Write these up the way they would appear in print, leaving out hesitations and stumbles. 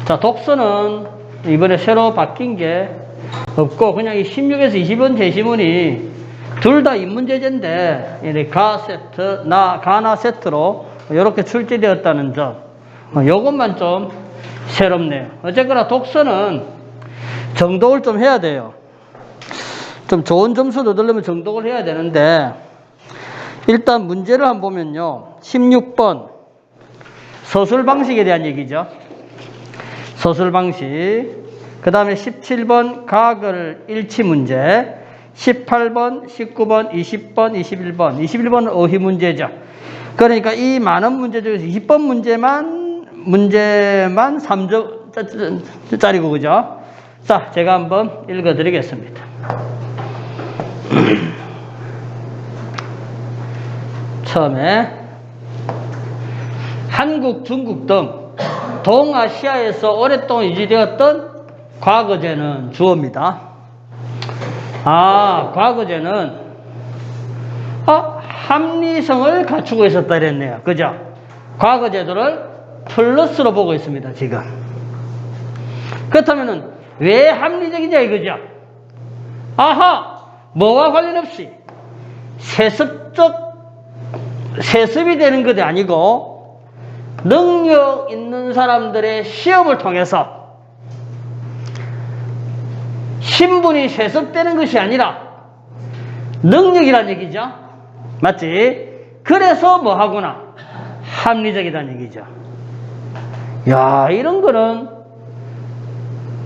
자, 독서는 이번에 새로 바뀐 게 없고, 그냥 이 16에서 20번 제시문이 둘 다 인문제재인데, 가 세트, 가나 세트로 이렇게 출제되었다는 점. 요것만 좀 새롭네요. 어쨌거나 독서는 정독을 좀 해야 돼요. 좀 좋은 점수를 얻으려면 정독을 해야 되는데, 일단 문제를 한번 보면요. 16번. 서술 방식에 대한 얘기죠. 서술 방식. 그 다음에 17번 가글 일치 문제. 18번, 19번, 20번, 21번. 21번은 어휘 문제죠. 그러니까 이 많은 문제 중에서 20번 문제만 3점짜리고, 그죠? 자, 제가 한번 읽어 드리겠습니다. 처음에 한국, 중국 등 동아시아에서 오랫동안 유지되었던 과거제는 주어입니다. 과거제는 합리성을 갖추고 있었다 그랬네요. 그죠? 과거제도를 플러스로 보고 있습니다, 지금. 그렇다면은 왜 합리적이냐 이거죠? 뭐와 관련 없이 세습이 되는 것이 아니고 능력 있는 사람들의 시험을 통해서 신분이 세습되는 것이 아니라 능력이란 얘기죠. 맞지? 그래서 뭐 하구나? 합리적이라는 얘기죠. 야, 이런 거는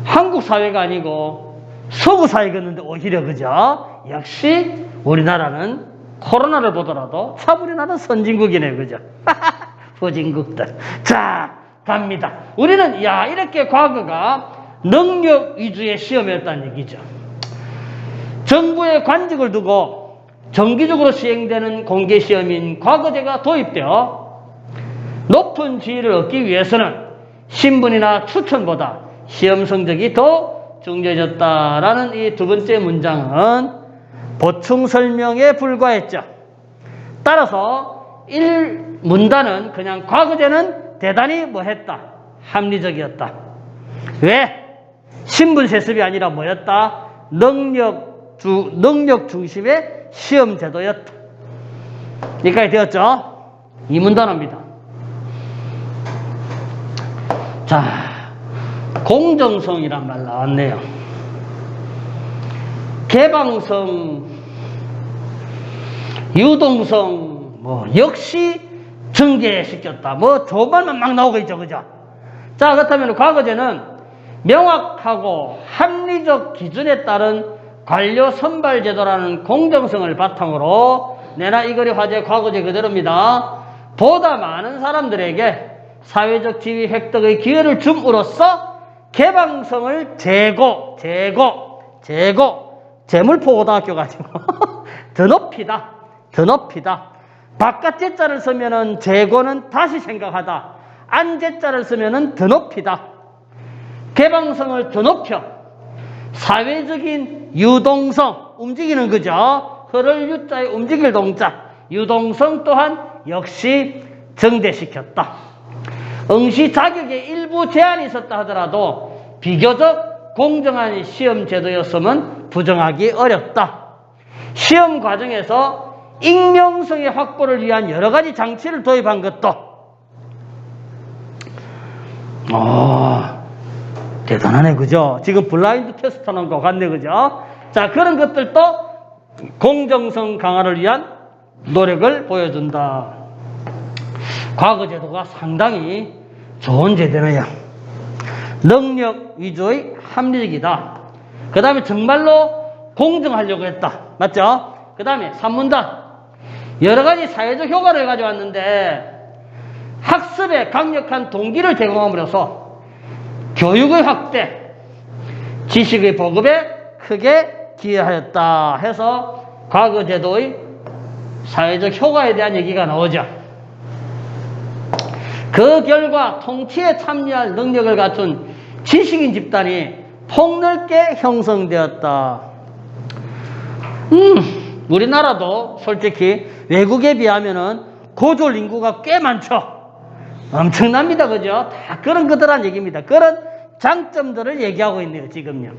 한국 사회가 아니고 서구 사회였는데 오히려, 그죠? 역시 우리나라는 코로나를 보더라도 참 우리나라는 선진국이네, 그죠? 후진국들. 자, 갑니다. 우리는 이렇게 과거가 능력 위주의 시험이었다는 얘기죠. 정부의 관직을 두고 정기적으로 시행되는 공개시험인 과거제가 도입되어 높은 지위를 얻기 위해서는 신분이나 추천보다 시험 성적이 더 중요해졌다라는 이 두 번째 문장은 보충 설명에 불과했죠. 따라서 1문단은 그냥 과거제는 대단히 뭐했다? 합리적이었다. 왜? 신분 세습이 아니라 뭐였다? 능력 중심의 시험 제도였다. 여기까지 되었죠? 2문 단어입니다. 자, 공정성이란 말 나왔네요. 개방성, 유동성, 역시 증대시켰다. 좋은 말만 막 나오고 있죠, 그죠? 자, 그렇다면 과거제는 명확하고 합리적 기준에 따른 관료 선발 제도라는 공정성을 바탕으로 내나 이거리 화제 과거제 그대로입니다. 보다 많은 사람들에게 사회적 지위 획득의 기회를 줌으로써 개방성을 재물포고등학교 가지고 더 높이다. 바깥 제자를 쓰면은 재고는 다시 생각하다. 안 제자를 쓰면은 더 높이다. 개방성을 더 높여 사회적인 유동성, 움직이는 거죠. 흐를 유자에 움직일 동자, 유동성 또한 역시 증대시켰다. 응시 자격에 일부 제한이 있었다 하더라도 비교적 공정한 시험 제도였으면 부정하기 어렵다. 시험 과정에서 익명성의 확보를 위한 여러 가지 장치를 도입한 것도 대단하네, 그죠? 지금 블라인드 테스트 하는 것 같네, 그죠? 자, 그런 것들도 공정성 강화를 위한 노력을 보여준다. 과거 제도가 상당히 좋은 제도네요. 능력 위주의 합리적이다. 그 다음에 정말로 공정하려고 했다. 맞죠? 그 다음에 3문단. 여러 가지 사회적 효과를 가져왔는데 학습에 강력한 동기를 제공함으로써 교육의 확대, 지식의 보급에 크게 기여하였다 해서 과거 제도의 사회적 효과에 대한 얘기가 나오죠. 그 결과 통치에 참여할 능력을 갖춘 지식인 집단이 폭넓게 형성되었다. 우리나라도 솔직히 외국에 비하면은 고졸 인구가 꽤 많죠. 엄청납니다. 그죠? 다 그런 거더란 얘기입니다. 그런 장점들을 얘기하고 있네요, 지금요.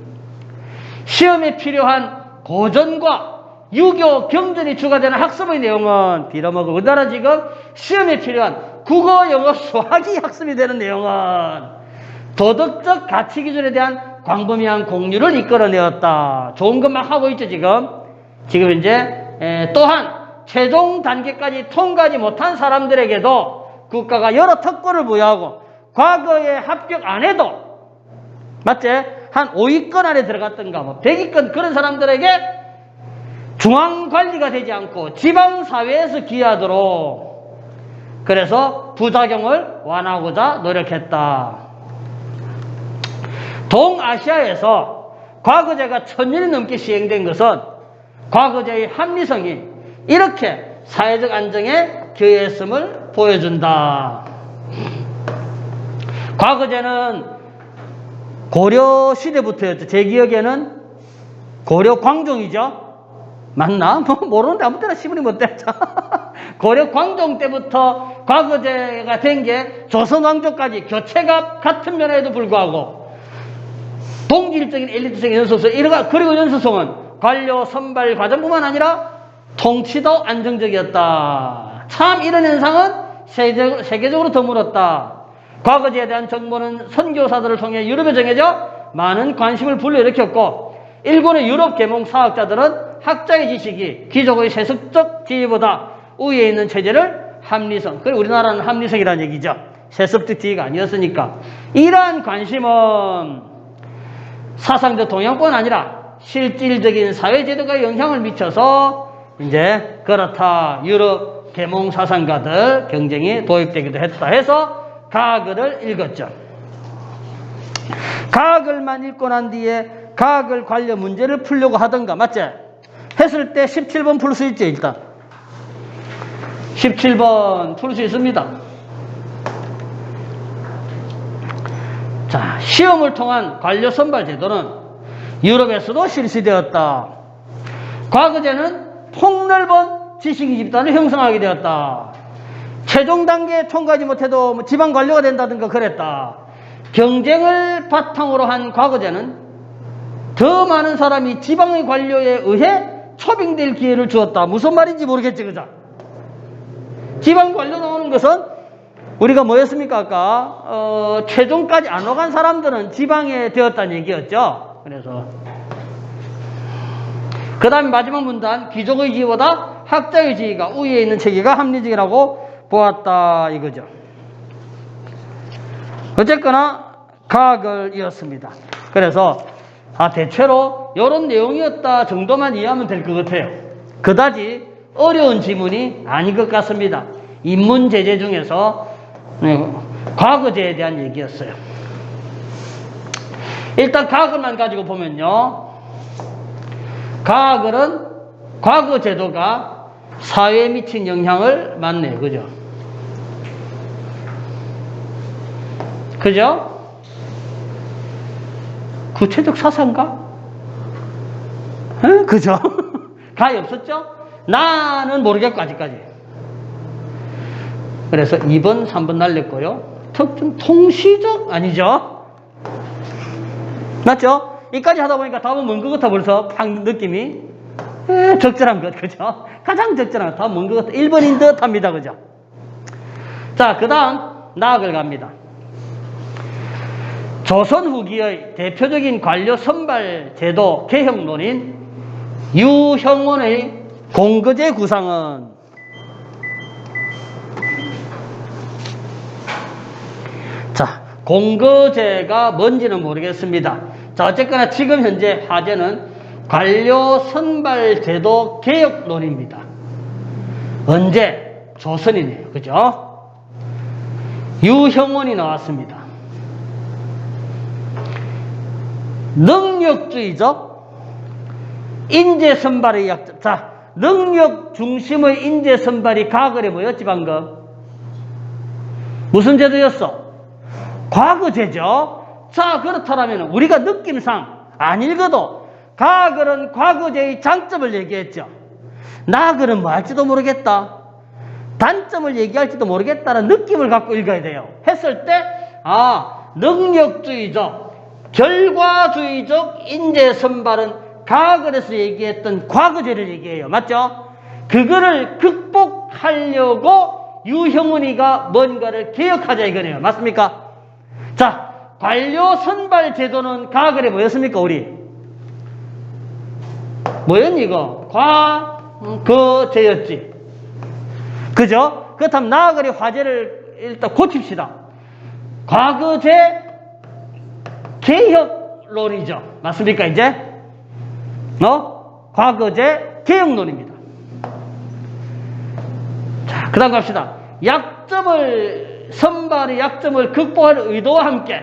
시험에 필요한 고전과 유교, 경전이 추가되는 학습의 내용은 빌어먹고, 우리나라 지금 시험에 필요한 국어, 영어, 수학이 학습이 되는 내용은 도덕적 가치 기준에 대한 광범위한 공유를 이끌어내었다. 좋은 것만 하고 있죠, 지금. 지금 이제 또한 최종 단계까지 통과하지 못한 사람들에게도 국가가 여러 특권을 부여하고, 과거에 합격 안 해도 맞지? 한 5위권 안에 들어갔던가 뭐 100위권 그런 사람들에게 중앙관리가 되지 않고 지방사회에서 기여하도록, 그래서 부작용을 완화하고자 노력했다. 동아시아에서 과거제가 1000년이 넘게 시행된 것은 과거제의 합리성이 이렇게 사회적 안정에 기여했음을 보여준다. 과거제는 고려 시대부터였죠. 제 기억에는 고려 광종이죠. 맞나? 모르는데 아무 때나 시문이 못 됐죠. 고려 광종 때부터 과거제가 된 게 조선 왕조까지 교체가 같은 면에도 불구하고 동질적인 엘리트적인 연소성, 그리고 연소성은 관료 선발 과정뿐만 아니라 통치도 안정적이었다. 참 이런 현상은 세계적으로 드물었다. 과거제에 대한 정보는 선교사들을 통해 유럽에 정해져 많은 관심을 불러일으켰고, 일본의 유럽 계몽 사학자들은 학자의 지식이 귀족의 세습적 지위보다 우위에 있는 체제를 합리성, 그리고 우리나라는 합리성이라는 얘기죠. 세습적 지위가 아니었으니까. 이러한 관심은 사상적 동양뿐 아니라 실질적인 사회제도가 영향을 미쳐서 이제 그렇다. 유럽 계몽 사상가들 경쟁이 도입되기도 했다 해서 가글을 읽었죠. 가글만 읽고 난 뒤에 가글 관련 문제를 풀려고 하던가, 맞지? 했을 때 17번 풀 수 있죠, 일단. 17번 풀 수 있습니다. 자, 시험을 통한 관료 선발 제도는 유럽에서도 실시되었다. 과거제는 폭넓은 지식인 집단을 형성하게 되었다. 최종 단계에 통과하지 못해도 뭐 지방 관료가 된다든가 그랬다. 경쟁을 바탕으로 한 과거제는 더 많은 사람이 지방의 관료에 의해 초빙될 기회를 주었다. 무슨 말인지 모르겠지, 그죠? 지방 관료 나오는 것은 우리가 뭐였습니까, 아까? 최종까지 안 오간 사람들은 지방에 되었다는 얘기였죠. 그래서 그 다음에 마지막 문단, 귀족의 지위보다 학자의 지위가 우위에 있는 체계가 합리적이라고 보았다, 이거죠. 어쨌거나 가글이었습니다. 그래서 대체로 이런 내용이었다 정도만 이해하면 될 것 같아요. 그다지 어려운 지문이 아닌 것 같습니다. 인문 제재 중에서 과거제에 대한 얘기였어요. 일단 가글만 가지고 보면요, 가글은 과거 제도가 사회에 미친 영향을 맞네요. 그죠? 그죠? 구체적 사상가? 그죠? 가히 없었죠? 나는 모르겠고, 아직까지. 그래서 2번, 3번 날렸고요. 특징 통시적 아니죠? 맞죠? 이까지 하다 보니까 답은 뭔 것 같아, 벌써. 팍 느낌이. 적절한 것, 그죠? 가장 적절한 것, 답은 뭔 것 같아. 1번인 듯 합니다, 그죠? 자, 그 다음, 나학을 갑니다. 조선 후기의 대표적인 관료 선발 제도 개혁론인 유형원의 공거제 구상은 자, 공거제가 뭔지는 모르겠습니다. 자, 어쨌거나 지금 현재 화제는 관료 선발 제도 개혁론입니다. 언제? 조선이네요. 그죠? 유형원이 나왔습니다. 능력주의적 인재 선발의 약점. 자, 능력 중심의 인재 선발이 가글에 뭐였지, 방금? 무슨 제도였어? 과거제죠? 자, 그렇다면 우리가 느낌상 안 읽어도 가글은 과거제의 장점을 얘기했죠. 나글은 뭐 할지도 모르겠다. 단점을 얘기할지도 모르겠다는 느낌을 갖고 읽어야 돼요. 했을 때, 능력주의적 결과주의적 인재 선발은 가글에서 얘기했던 과거제를 얘기해요. 맞죠? 그거를 극복하려고 유형은이가 뭔가를 개혁하자 이거네요. 맞습니까? 자, 관료 선발 제도는 가글에 뭐였습니까, 우리? 뭐였니, 이거? 과거제였지. 그죠? 그렇다면 나아가리 화제를 일단 고칩시다. 과거제 개혁론이죠. 맞습니까, 이제? 과거제 개혁론입니다. 자, 그 다음 갑시다. 선발의 약점을 극복할 의도와 함께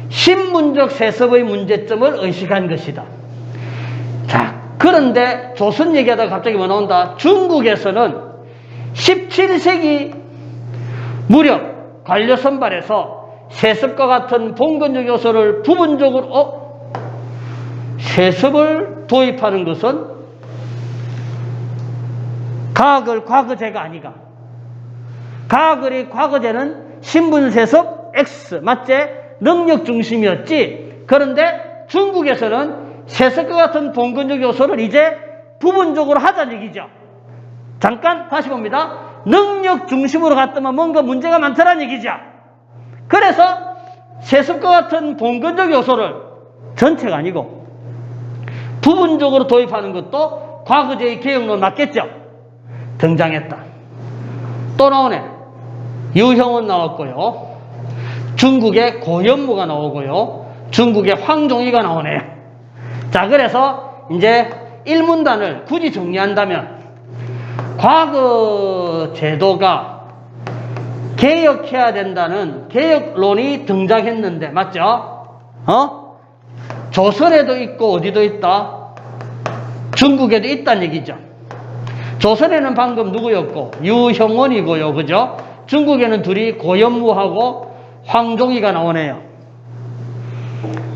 신문적 세습의 문제점을 의식한 것이다. 자, 그런데 조선 얘기하다가 갑자기 뭐 나온다? 중국에서는 17세기 무렵 관료 선발에서 세습과 같은 봉건적 요소를 부분적으로 세습을 도입하는 것은 가글 과거제가 아니가. 가글의 과거제는 신분세습 X 맞지? 능력 중심이었지. 그런데 중국에서는 세습과 같은 봉건적 요소를 이제 부분적으로 하자는 얘기죠. 잠깐 다시 봅니다. 능력 중심으로 갔더만 뭔가 문제가 많다는 얘기죠. 그래서 세습과 같은 봉건적 요소를 전체가 아니고 부분적으로 도입하는 것도 과거제의 개혁론 맞겠죠? 등장했다. 또 나오네. 유형은 나왔고요. 중국의 고현무가 나오고요. 중국의 황종이가 나오네요. 자, 그래서 이제 일문단을 굳이 정리한다면 과거 제도가 개혁해야 된다는 개혁론이 등장했는데 맞죠? 조선에도 있고 어디도 있다? 중국에도 있다는 얘기죠. 조선에는 방금 누구였고? 유형원이고요. 그죠? 중국에는 둘이 고현무하고 황종이가 나오네요.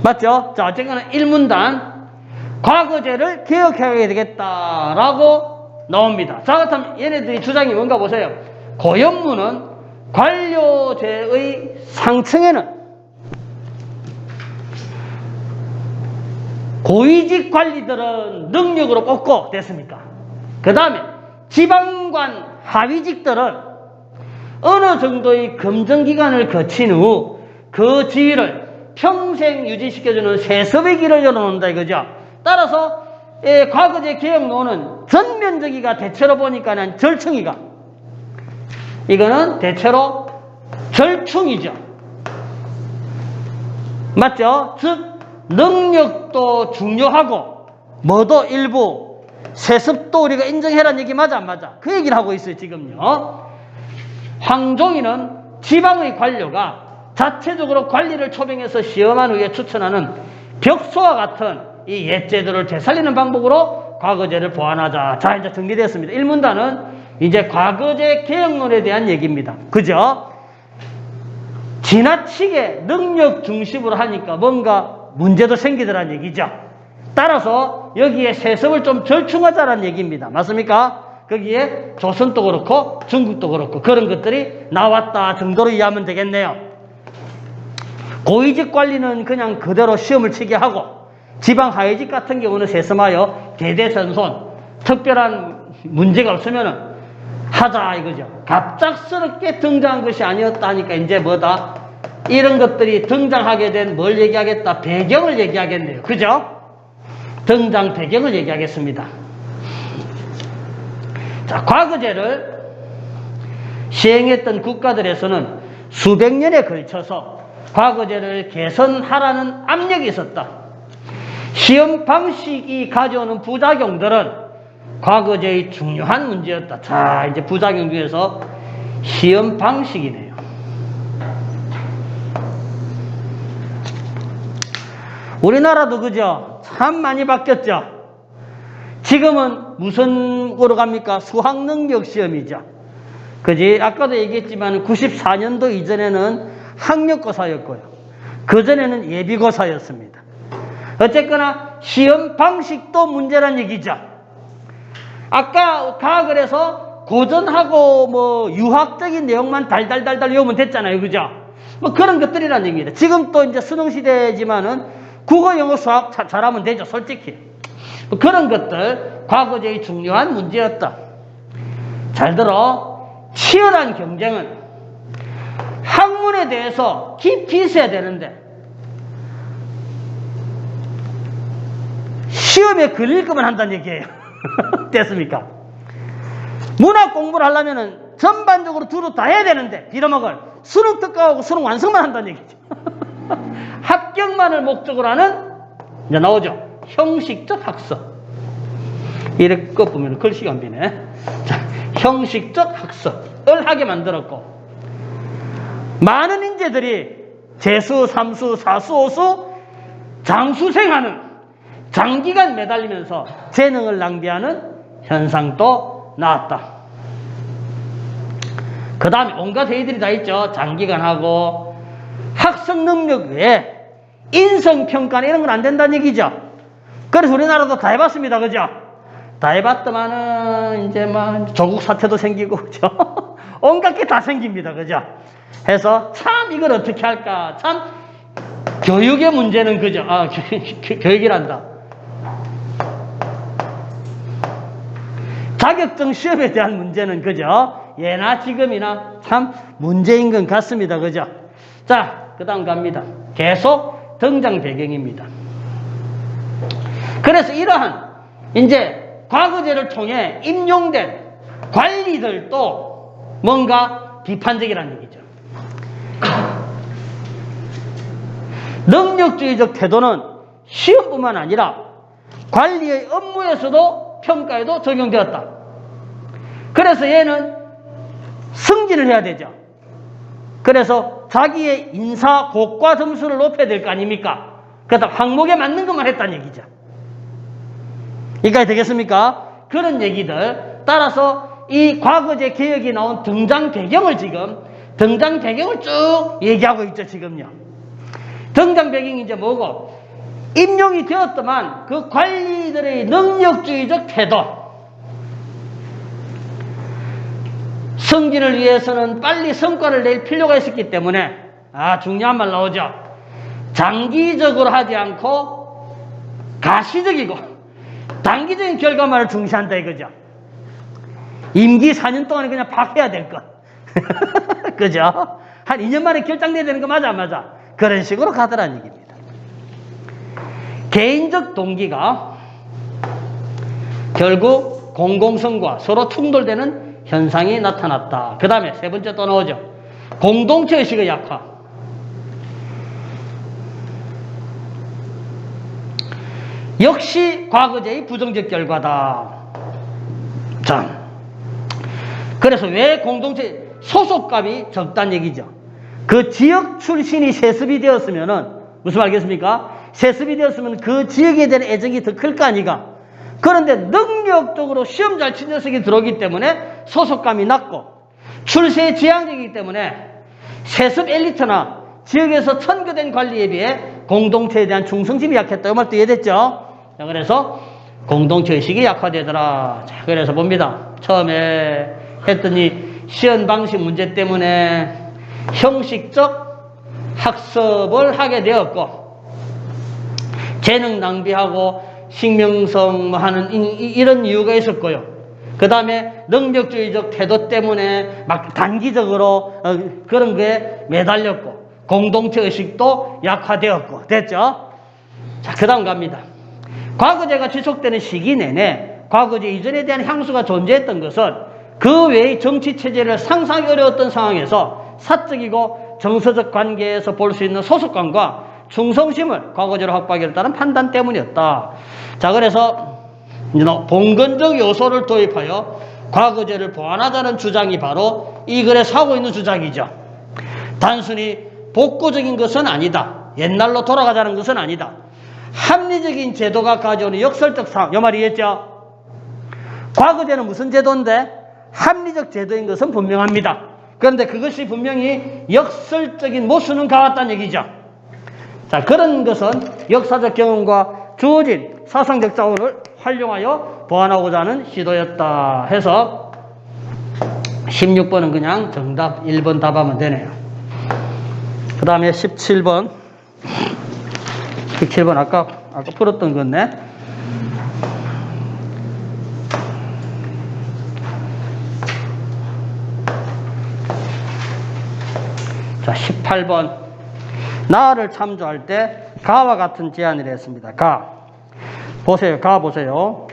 맞죠? 자, 어쨌거나 일문단 과거제를 개혁해야 되겠다라고 나옵니다. 자, 그렇다면 얘네들이 주장이 뭔가 보세요. 고현무는 관료제의 상층에는 고위직 관리들은 능력으로 뽑고 됐습니까? 그 다음에 지방관 하위직들은 어느 정도의 검증기간을 거친 후 그 지위를 평생 유지시켜주는 세습의 길을 열어놓는다 이거죠. 따라서 과거제 개혁론은 전면적이가 대체로 보니까는 절충이가 이거는 대체로 절충이죠. 맞죠? 즉 능력도 중요하고 뭐도 일부 세습도 우리가 인정해라는 얘기 맞아 안 맞아? 그 얘기를 하고 있어요 지금요. 황종이는 지방의 관료가 자체적으로 관리를 초빙해서 시험한 후에 추천하는 벽소와 같은 이 옛제도를 되살리는 방법으로 과거제를 보완하자. 자, 이제 정리됐습니다. 일문단은 이제 과거제 개혁론에 대한 얘기입니다. 그죠? 지나치게 능력 중심으로 하니까 뭔가 문제도 생기더란 얘기죠. 따라서 여기에 세습을 좀 절충하자라는 얘기입니다. 맞습니까? 거기에 조선도 그렇고 중국도 그렇고 그런 것들이 나왔다 정도로 이해하면 되겠네요. 고위직 관리는 그냥 그대로 시험을 치게 하고 지방 하위직 같은 경우는 세습하여 대대선손 특별한 문제가 없으면 하자 이거죠. 갑작스럽게 등장한 것이 아니었다니까 이제 뭐다? 이런 것들이 등장하게 된 뭘 얘기하겠다? 배경을 얘기하겠네요. 그죠? 등장 배경을 얘기하겠습니다. 자, 과거제를 시행했던 국가들에서는 수백 년에 걸쳐서 과거제를 개선하라는 압력이 있었다. 시험 방식이 가져오는 부작용들은 과거제의 중요한 문제였다. 자, 이제 부작용 중에서 시험 방식이네요. 우리나라도 그죠? 참 많이 바뀌었죠? 지금은 무슨 거로 갑니까? 수학능력 시험이죠. 그지? 아까도 얘기했지만 94년도 이전에는 학력고사였고요. 그전에는 예비고사였습니다. 어쨌거나 시험 방식도 문제란 얘기죠. 아까 가글에서 고전하고 뭐 유학적인 내용만 달달달달 외우면 됐잖아요. 그죠? 뭐 그런 것들이란 얘기입니다. 지금 또 이제 수능 시대지만은 국어, 영어, 수학 잘하면 되죠, 솔직히. 뭐 그런 것들, 과거제의 중요한 문제였다. 잘 들어. 치열한 경쟁은 학문에 대해서 깊이 있어야 되는데, 시험에 걸릴 것만 한다는 얘기예요. 됐습니까? 문학 공부를 하려면은 전반적으로 두루 다 해야 되는데, 빌어먹을 수능 특강하고 수능 완성만 한다는 얘기죠. 합격만을 목적으로 하는, 이제 나오죠. 형식적 학습. 이렇게 보면 글씨가 안 비네. 자, 형식적 학습을 하게 만들었고, 많은 인재들이 재수, 삼수, 사수, 오수, 장수생하는, 장기간 매달리면서 재능을 낭비하는 현상도 나왔다. 그 다음에 온갖 회의들이 다 있죠. 장기간 하고, 학습 능력 외에 인성평가나 이런 건 안 된다는 얘기죠. 그래서 우리나라도 다 해봤습니다. 그죠? 다 해봤더만은 이제 막 조국 사태도 생기고, 그죠? 온갖 게 다 생깁니다. 그죠? 해서 참 이걸 어떻게 할까? 참 교육의 문제는 그죠? 교육이란다. 자격증 시험에 대한 문제는 그죠? 예나 지금이나 참 문제인 것 같습니다. 그죠? 자, 그 다음 갑니다. 계속 등장 배경입니다. 그래서 이러한 이제 과거제를 통해 임용된 관리들도 뭔가 비판적이라는 얘기죠. 능력주의적 태도는 시험뿐만 아니라 관리의 업무에서도 평가에도 적용되었다. 그래서 얘는 승진을 해야 되죠. 그래서 자기의 인사 고과 점수를 높여야 될 거 아닙니까? 그래서 항목에 맞는 것만 했다는 얘기죠. 이까지 되겠습니까? 그런 얘기들. 따라서 이 과거제 개혁이 나온 등장 배경을 쭉 얘기하고 있죠, 지금요. 등장 배경이 이제 뭐고? 임용이 되었더만 그 관리들의 능력주의적 태도. 승진을 위해서는 빨리 성과를 낼 필요가 있었기 때문에, 중요한 말 나오죠. 장기적으로 하지 않고 가시적이고 단기적인 결과만을 중시한다 이거죠. 임기 4년 동안에 그냥 박해야 될 것. 그죠? 한 2년 만에 결장돼야 되는 거 맞아, 안 맞아? 그런 식으로 가더라는 얘기입니다. 개인적 동기가 결국 공공성과 서로 충돌되는 현상이 나타났다. 그 다음에 세 번째 또 나오죠. 공동체의식의 약화. 역시 과거제의 부정적 결과다. 자, 그래서 왜 공동체 소속감이 적다는 얘기죠. 그 지역 출신이 세습이 되었으면은 무슨 말겠습니까? 세습이 되었으면 그 지역에 대한 애정이 더 클 거 아니가. 그런데 능력적으로 시험 잘 친 녀석이 들어오기 때문에 소속감이 낮고, 출세에 지향적이기 때문에 세습 엘리트나 지역에서 천거된 관리에 비해 공동체에 대한 충성심이 약했다. 이 말도 이해됐죠? 자, 그래서 공동체의식이 약화되더라. 자, 그래서 봅니다. 처음에 했더니 시험 방식 문제 때문에 형식적 학습을 하게 되었고, 재능 낭비하고 식명성 하는 이런 이유가 있었고요. 그 다음에 능력주의적 태도 때문에 막 단기적으로 그런 거에 매달렸고, 공동체의식도 약화되었고, 됐죠? 자, 그 다음 갑니다. 과거제가 지속되는 시기 내내 과거제 이전에 대한 향수가 존재했던 것은 그 외의 정치체제를 상상하기 어려웠던 상황에서 사적이고 정서적 관계에서 볼 수 있는 소속감과 충성심을 과거제로 확보하기를 따른 판단 때문이었다. 자, 그래서 봉건적 요소를 도입하여 과거제를 보완하자는 주장이 바로 이 글에서 하고 있는 주장이죠. 단순히 복구적인 것은 아니다. 옛날로 돌아가자는 것은 아니다. 합리적인 제도가 가져오는 역설적 상황. 이 말이 있겠죠? 과거제는 무슨 제도인데? 합리적 제도인 것은 분명합니다. 그런데 그것이 분명히 역설적인 모순은 가왔다는 얘기죠. 자, 그런 것은 역사적 경험과 주어진 사상적 자원을 활용하여 보완하고자 하는 시도였다 해서 16번은 그냥 정답 1번 답하면 되네요. 그 다음에 17번. 17번 아까 풀었던 건데. 자, 18번. 나를 참조할 때 가와 같은 제안을 했습니다. 가. 보세요. 가 보세요.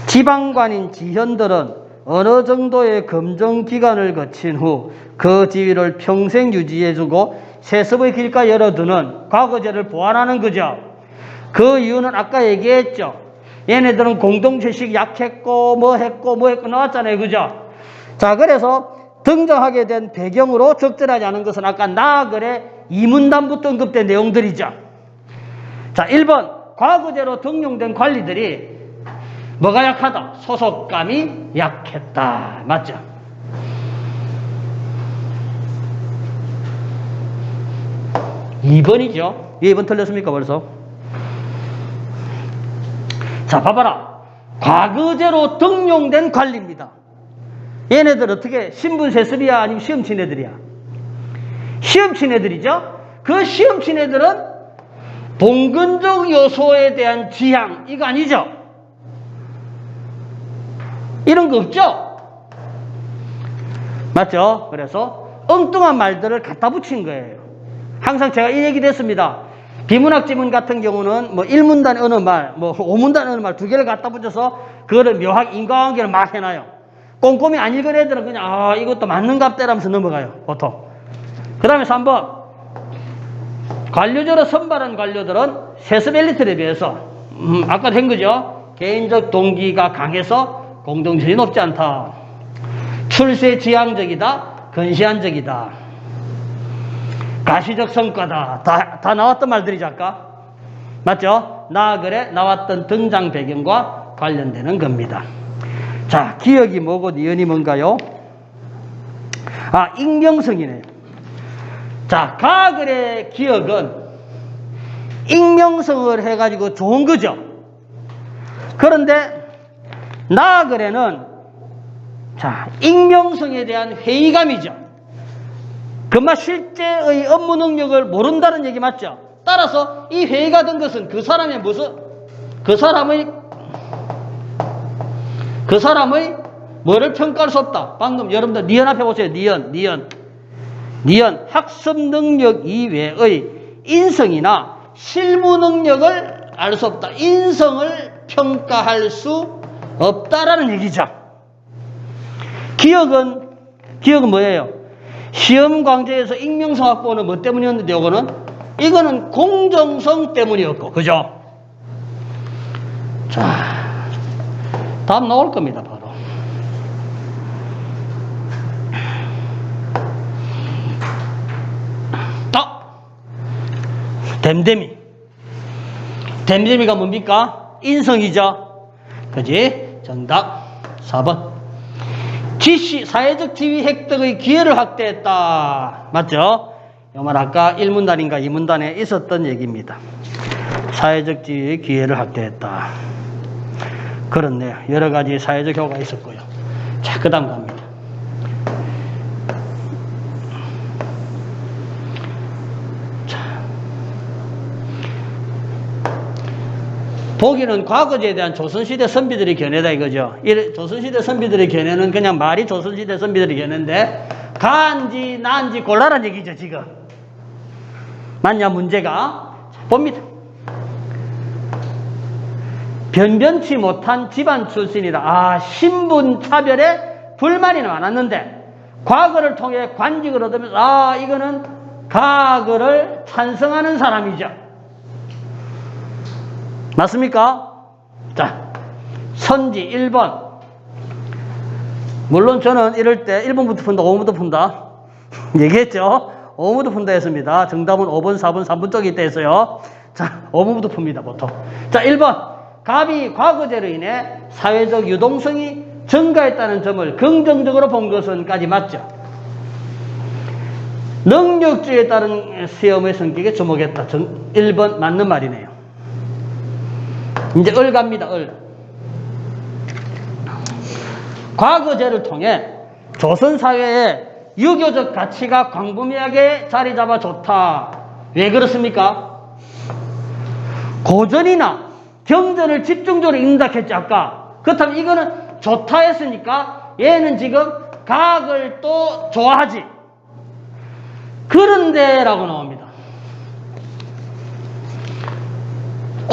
지방관인 지현들은 어느 정도의 검정 기간을 거친 후 그 지위를 평생 유지해주고 세습의 길가 열어두는 과거제를 보완하는 거죠. 그 이유는 아까 얘기했죠. 얘네들은 공동체식 약했고 뭐 했고 나왔잖아요. 그죠? 자, 그래서 등장하게 된 배경으로 적절하지 않은 것은 아까 나글의 이문단부터 언급된 내용들이죠. 자, 1번. 과거제로 등용된 관리들이 뭐가 약하다? 소속감이 약했다. 맞죠? 2번이죠. 2번 틀렸습니까 벌써? 자, 봐봐라. 과거제로 등용된 관리입니다. 얘네들 어떻게 신분 세습이야? 아니면 시험 친 애들이야? 시험 친 애들이죠? 그 시험 친 애들은 봉건적 요소에 대한 지향, 이거 아니죠? 이런 거 없죠? 맞죠? 그래서 엉뚱한 말들을 갖다 붙인 거예요. 항상 제가 이 얘기도 했습니다. 비문학 지문 같은 경우는 뭐 1문단 어느 말, 뭐 5문단 어느 말 두 개를 갖다 붙여서 그거를 묘하게 인과관계를 막 해놔요. 꼼꼼히 안 읽은 애들은 그냥 이것도 맞는 값대라면서 넘어가요. 보통. 그 다음에 3번. 관료제로 선발한 관료들은 세습 엘리트에 비해서 아까도 한 거죠. 개인적 동기가 강해서 공동체이 높지 않다. 출세 지향적이다. 근시안적이다. 가시적 성과다. 다 나왔던 말들이죠, 아까. 맞죠? 나글에 나왔던 등장 배경과 관련되는 겁니다. 자, 기억이 뭐고 니은이 뭔가요? 익명성이네요. 자, 가글의 기억은 익명성을 해가지고 좋은 거죠. 그런데 나글에는 자, 익명성에 대한 회의감이죠. 그마 실제의 업무 능력을 모른다는 얘기 맞죠? 따라서 이 회의가 된 것은 그 사람의 뭐를 평가할 수 없다. 방금 여러분들 니은 앞에 보세요. 니은 학습 능력 이외의 인성이나 실무 능력을 알 수 없다. 인성을 평가할 수 없다라는 얘기죠. 기억은 뭐예요? 시험 강제에서 익명성 확보는 뭐 때문이었는데 이거는 공정성 때문이었고, 그죠? 자, 다음 나올 겁니다, 바로. 댐댐이가 뭡니까? 인성이죠. 그지? 정답 4번. 지시, 사회적 지위 획득의 기회를 확대했다. 맞죠? 이 말 아까 1문단인가 2문단에 있었던 얘기입니다. 사회적 지위의 기회를 확대했다. 그렇네요. 여러 가지 사회적 효과가 있었고요. 자, 그 다음 갑니다. 보기는 과거제에 대한 조선시대 선비들의 견해다 이거죠. 조선시대 선비들의 견해는 그냥 말이 조선시대 선비들의 견해인데 가인지 나인지 골라란 얘기죠 지금. 맞냐 문제가. 자, 봅니다. 변변치 못한 집안 출신이라. 신분 차별에 불만이 많았는데 과거를 통해 관직을 얻으면서 이거는 과거를 찬성하는 사람이죠. 맞습니까? 자, 선지 1번. 물론 저는 이럴 때 1번부터 푼다, 5번부터 푼다. 얘기했죠? 5번부터 푼다 했습니다. 정답은 5번, 4번, 3번 쪽에 있다 했어요. 자, 5번부터 풉니다, 보통. 자, 1번. 갑이 과거제로 인해 사회적 유동성이 증가했다는 점을 긍정적으로 본 것은까지 맞죠? 능력주의에 따른 시험의 성격에 주목했다. 1번 맞는 말이네요. 이제 을 갑니다. 과거제를 통해 조선사회에 유교적 가치가 광범위하게 자리 잡아 좋다. 왜 그렇습니까? 고전이나 경전을 집중적으로 읽는다 했죠, 아까. 그렇다면 이거는 좋다 했으니까 얘는 지금 과학을 또 좋아하지. 그런데 라고 나옵니다.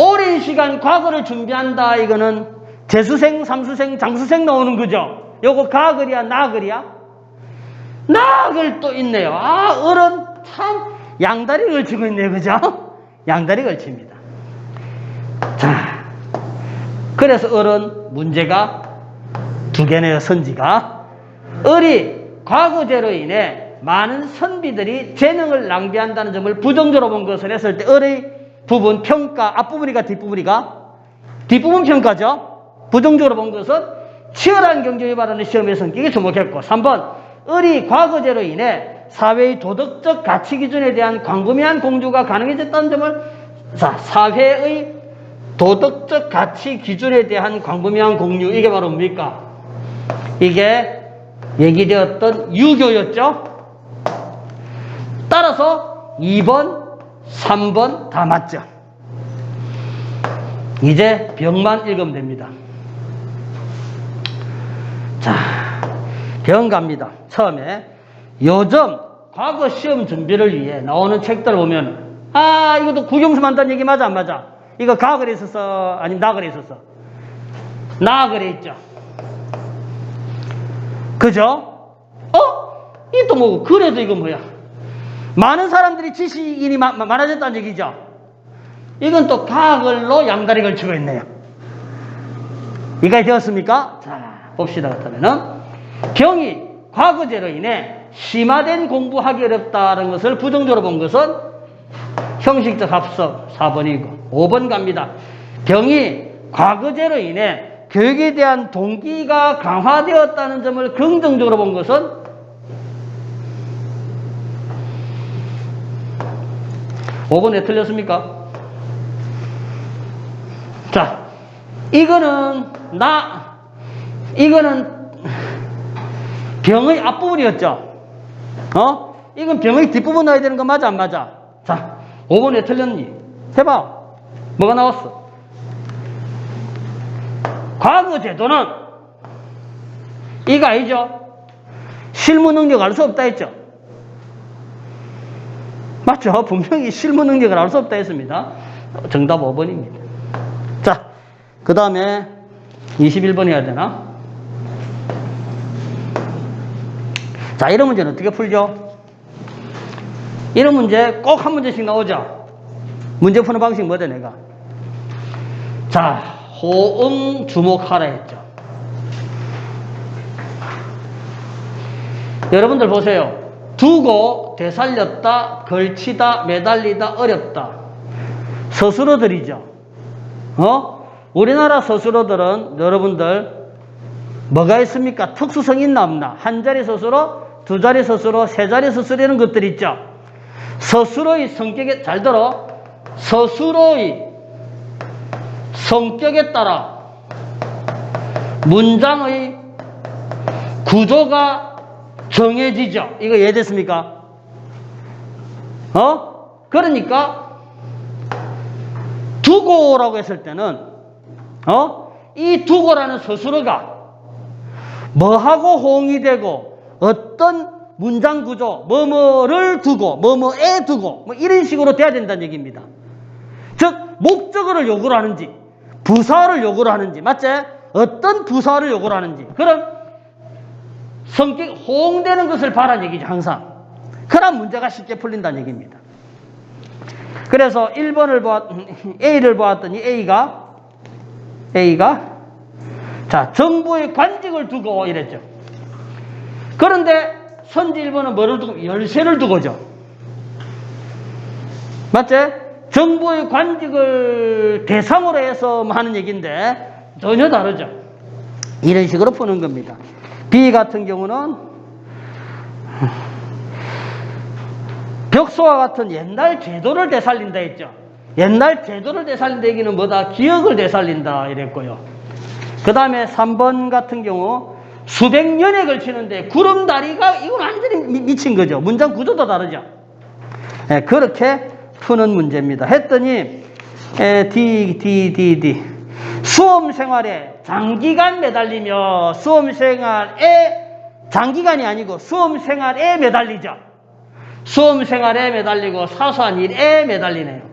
오랜 시간 과거를 준비한다. 이거는 재수생, 삼수생, 장수생 나오는 거죠. 요거 가글이야, 나글이야? 나글 또 있네요. 아, 어른 참 양다리 걸치고 있네요. 그죠? 양다리 걸칩니다. 자, 그래서 어른 문제가 두 개네요. 선지가. 을이 과거제로 인해 많은 선비들이 재능을 낭비한다는 점을 부정적으로 본 것을 했을 때 을의 부분 평가, 앞부분이가 뒷부분이가? 뒷부분 평가죠. 부정적으로 본 것은 치열한 경제 위반하는 시험의 성격에 주목했고, 3번 을이 과거제로 인해 사회의 도덕적 가치 기준에 대한 광범위한 공유가 가능해졌다는 점을, 자, 사회의 도덕적 가치 기준에 대한 광범위한 공유, 이게 바로 뭡니까? 이게 얘기되었던 유교였죠. 따라서 2번, 3번 다 맞죠. 이제 병만 읽으면 됩니다. 자, 병 갑니다. 처음에 요즘 과거 시험 준비를 위해 나오는 책들 보면, 아, 이것도 국영수 만다는 얘기 맞아 안 맞아? 이거 가글에 있었어? 아니면 나글에 있었어? 나글에 있죠. 그죠? 이게 또 뭐고? 그래도 이건 뭐야? 많은 사람들이 지식인이 많아졌다는 얘기죠. 이건 또 가글로 양다리 걸치고 있네요. 이해가 되었습니까? 자, 봅시다. 그렇다면은 병이 과거제로 인해 심화된 공부하기 어렵다는 것을 부정적으로 본 것은 형식적 합석 4번이고, 5번 갑니다. 병이 과거제로 인해 교육에 대한 동기가 강화되었다는 점을 긍정적으로 본 것은 5번 왜 틀렸습니까? 자, 이거는 병의 앞부분이었죠. 이건 병의 뒷부분 나와야 되는 거 맞아 안 맞아? 자, 5번 왜 틀렸니? 해봐. 뭐가 나왔어? 과거 제도는 이거 아니죠? 실무 능력을 알 수 없다 했죠? 맞죠? 분명히 실무 능력을 알 수 없다 했습니다. 정답 5번입니다. 자, 그 다음에 21번 해야 되나? 자, 이런 문제는 어떻게 풀죠? 이런 문제 꼭 한 문제씩 나오죠? 문제 푸는 방식 뭐다 내가? 자, 호응 주목하라 했죠. 여러분들 보세요. 두고 되살렸다, 걸치다, 매달리다, 어렵다. 서술어들이죠. 우리나라 서술어들은 여러분들 뭐가 있습니까? 특수성 있나 없나? 한 자리 서술어, 두 자리 서술어, 세 자리 서술어 이런 것들 있죠. 서술어의 성격에, 잘 들어. 서술어의 성격에 따라 문장의 구조가 정해지죠. 이거 이해됐습니까? 그러니까 두고라고 했을 때는 이 두고라는 서술어가 뭐하고 호응이 되고 어떤 문장 구조, 뭐뭐를 두고 뭐뭐에 두고 뭐 이런 식으로 돼야 된다는 얘기입니다. 즉 목적어를 요구를 하는지 부사를 요구를 하는지, 맞지? 어떤 부사를 요구를 하는지, 그런 성격 호응되는 것을 바라는 얘기죠. 항상. 그런 문제가 쉽게 풀린다는 얘기입니다. 그래서 1번을 A를 보았더니 A가 자, 정부의 관직을 두고 이랬죠. 그런데 선지 1번은 뭐를 두고? 열쇠를 두고죠. 맞지? 정부의 관직을 대상으로 해서 하는 얘기인데 전혀 다르죠. 이런 식으로 푸는 겁니다. B 같은 경우는 벽소와 같은 옛날 제도를 되살린다 했죠. 옛날 제도를 되살린다 얘기는 뭐다? 기억을 되살린다 이랬고요. 그 다음에 3번 같은 경우 수백 년에 걸치는데 구름다리가 이건 완전히 미친 거죠. 문장 구조도 다르죠. 예, 그렇게 푸는 문제입니다. 했더니 D 수험 생활에 장기간 매달리며 수험 생활에 장기간이 아니고 수험 생활에 매달리죠. 수험 생활에 매달리고 사소한 일에 매달리네요.